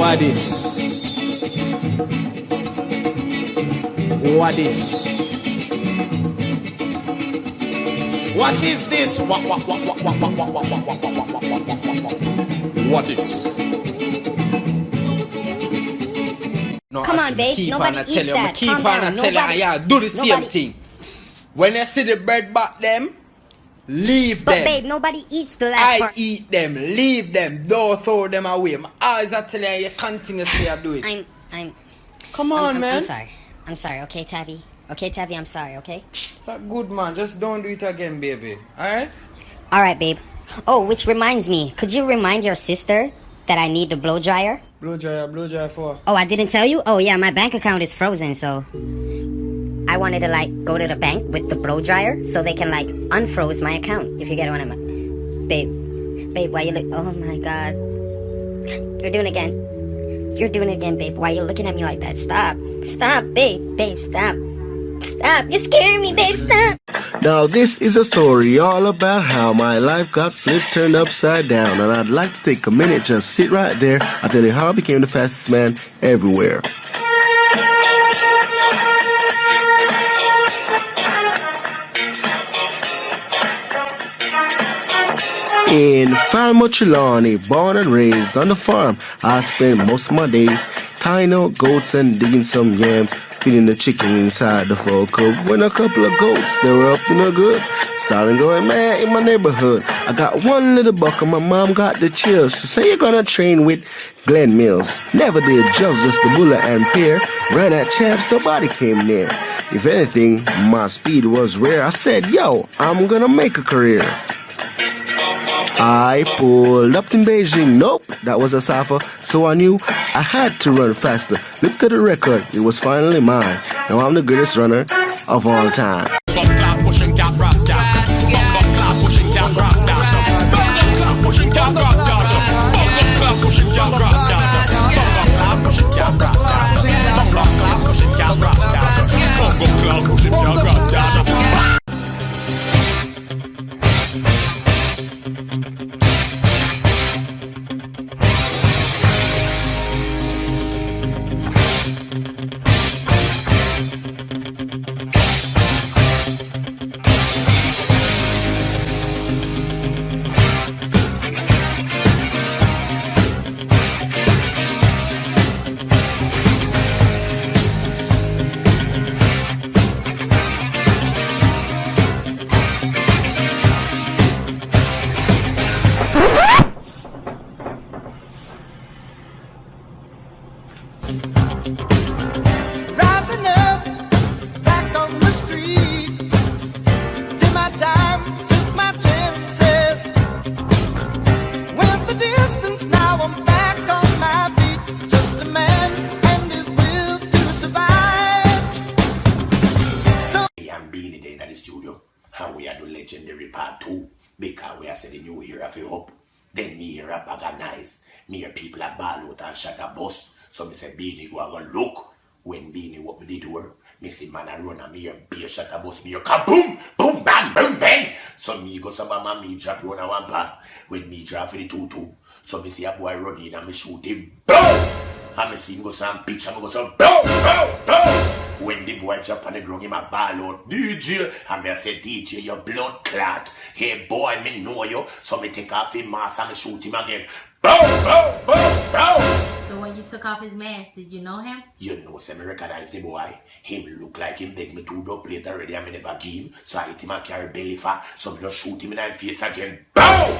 What is? What is? What is this? What is? No, come on, babe. Nobody eats that. Keep on and tell you, and y'all do the same thing. When you see the bread back them, leave them. But babe, nobody eats the last part. I eat them. Leave them. Don't throw them away. My eyes are telling you continuously do it. Come on, man. I'm sorry. Okay, Tavi. Okay, Tavi, I'm sorry, okay? That good, man. Just don't do it again, baby. Alright? Alright, babe. Oh, which reminds me. Could you remind your sister that I need the blow dryer? Blow dryer for? Oh, I didn't tell you? Oh, yeah, my bank account is frozen, so... I wanted to, go to the bank with the blow dryer so they can, unfroze my account, if you get what I mean. Babe, why you look... Oh, my God. You're doing it again. You're doing it again, babe. Why are you looking at me like that? Stop, babe. Babe, stop. Stop, you're scaring me, babe, stop. Now this is a story all about how my life got flipped, turned upside down. And I'd like to take a minute, just sit right there. I'll tell you how I became the fastest man everywhere. In Falmouth, born and raised on the farm, I spent most of my days tying out goats and digging some yams, feeding the chicken inside the fall coop. When a couple of goats, they were up to no good, starting going mad in my neighborhood. I got one little buck and my mom got the chills. She said, you're gonna train with Glenn Mills. Never did just the bullet and pear. Ran at champs, nobody came near. If anything, my speed was rare. I said, yo, I'm gonna make a career. I pulled up in Beijing, nope, that was a cipher, so I knew I had to run faster. Looked at the record, it was finally mine. Now I'm the greatest runner of all time. And we are the legendary part 2. Because we are saying the new era for up. Then me hear a paganize. Me hear people a ball out and shot a bus. So me say Beanie go and go look. When Beanie open the door, me see man a run and me hear beer shot a bus. Me hear kaboom, boom, bang, boom, bang. So me go some mama me drop down a one part. When me drop for the 2-2. So me see a boy run in and me shoot him. Boom! And me see him go some pitch and me go some boom, boom, boom. When the boy jump on the ground, him a ball out, DJ, and me say, DJ, your blood clot. Hey boy, me know you, so me take off his mask and me shoot him again. Boom, boom, boom, boom. So when you took off his mask, did you know him? You know, say me recognize the boy. Him look like him beg me 2 dub plate already and me never give him. So I hit him and carry belly fat, so me just shoot him in the face again. Boom!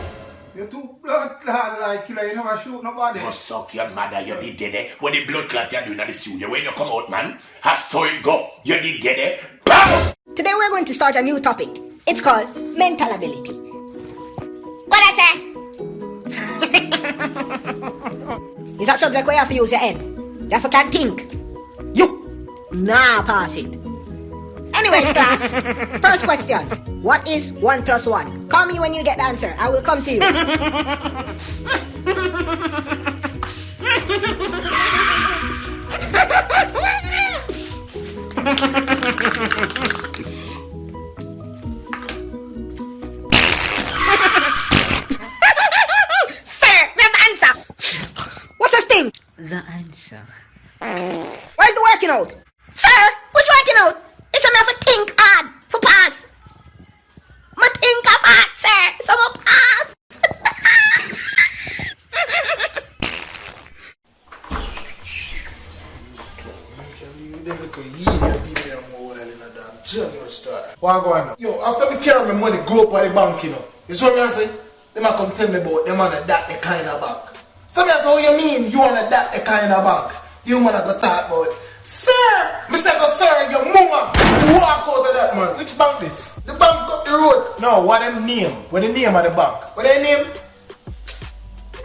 You too blood clot like killer, you never shoot nobody. You suck your mother, you did dead eh? What the blood clot you doing at the studio when you come out, man? How so it go? You did dead eh? Bow! Today we're going to start a new topic. It's called mental ability. What I say? It's a subject where you have to use your head. You have to can think. You! Nah, pass it. Anyways, class, first question. What is 1 + 1? Call me when you get the answer. I will come to you. Sir, we have the answer. What's this thing? The working out? Sir, which working out? It's a me have to think hard for pass. Me think of hard, sir. So me pass. What going on? Yo, after me carry my money go up at the bank, you know. You see what I say? They might come tell me about them on that the kind of bank. So me say, what you mean you want that the kind of bank? You wanna go talk about, sir, Mr. Go sir, your mama walk out of that man. Which bank this? The bank up the road. No, what them name? What the name of the bank? What their name?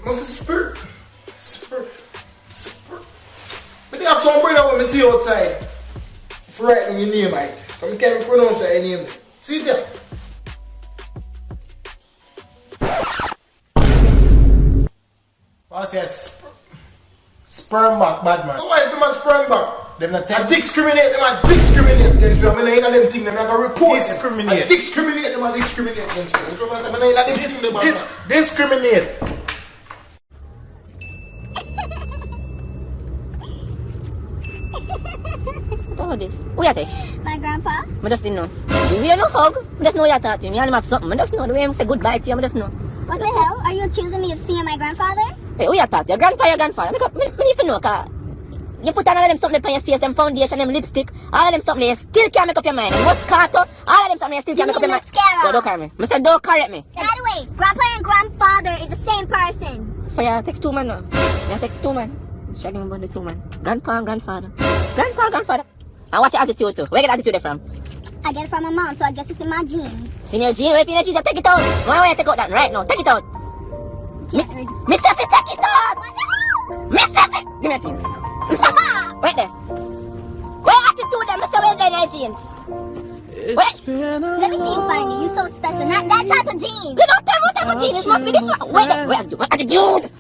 Must be Spirit. Spirit. But they have some brother when me see outside. If you write down your name, right? Come can't pronounce your name. See it there. I say sperm back, bad man. So why is them a sperm back? Them not I discriminate, them I discriminate against you. I mean, I them thing, them I go report. Discriminate. I discriminate, them I discriminate against you. So I say, I them discriminate. What this? Who you take? My grandpa. I just didn't know. The way you no hug, I just know you talk to him. You have something. I just know the way you say goodbye to him. I just know. What the hell? Are you accusing me of seeing my grandfather? Hey, who you talk to? Your grandpa, your grandfather? I need to know, cause you put on all of them something on your face, them foundation, them lipstick, all of them something, you still can't make up your mind. Moscato, all of them something, you still can't make up your mind. Mascara. Don't correct me. I said don't correct me. By the way, grandpa and grandfather is the same person. So you text two man now. You text two man. Shagging about the two man. Grandpa and grandfather. Grandpa and grandfather. And what's your attitude too? Where you get attitude from? I get it from my mom, so I guess it's in my genes. It's in your genes? If in your genes, take it out. Why you take out that right now? Take it out. Miss Effie, take it out! Miss Effie! Give me your jeans. Wait there. What attitude them, Mr. Wait there in your jeans? Wait. Let me see you find it. You so special. Not that type of jeans. You don't tell me what type of jeans. It must be this one. Wait there. What attitude?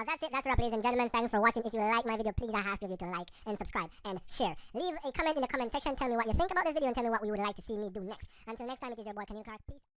That's it. That's a wrap, ladies and gentlemen. Thanks for watching. If you like my video, please I ask you to like and subscribe and share. Leave a comment in the comment section. Tell me what you think about this video and tell me what you would like to see me do next. Until next time, it is your boy Kanil Clark. Peace.